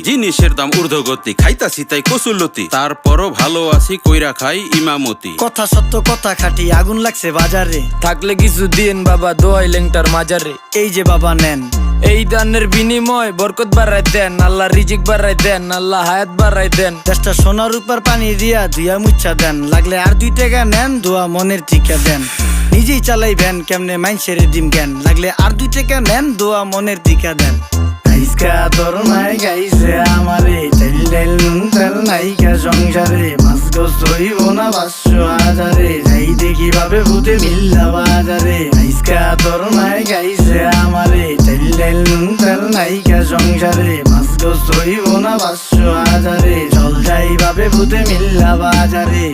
জিনিসের দাম ঊর্ধ্বগতি, খাইতাছি তাই কচুলতি, তারপরও ভালো আছি কইরা খাই ইমামতি। কথা সত্য কথা খাটি, আগুন লাগছে বাজারে, থাকলে কিছু দিন বাবা দোয়াই লেংটার মাজারে। এই যে বাবা নেন, এই দানের বিনিময় বরকত বাড়াই দেন, আল্লাহ রিজিক বাড়াই দেন, আল্লাহ হায়াত বাড়াই দেন। দেশটা সোনার উপর পানি দিয়া ধুয়া মুচ্ছা দেন, লাগলে আর 2 টাকা নেন, দোয়া মনের টিকা দেন। নিজেই চালাই ভ্যান, কেমনে মাইনসেরে দিম জ্ঞান, লাগলে আর 2 টাকা নেন, দোয়া মনের টিকা দেন। আইসকা তোর মাই গাইছে আমারে, তেল তেল নুন তেল নাইকা সংসারে, মাছ গোস হইব না 500 হাজারে, যাই দেখি ভাবে ভূতে মিল্লা বাজারে। আইসকা তোর মাই গাইছে আমারে, তেল তেল নুন তেল নাইকা সংসারে, মাছ গোস হইব না 500 হাজারে, চল যাই ভাবে ভূতে মিল্লা বাজারে।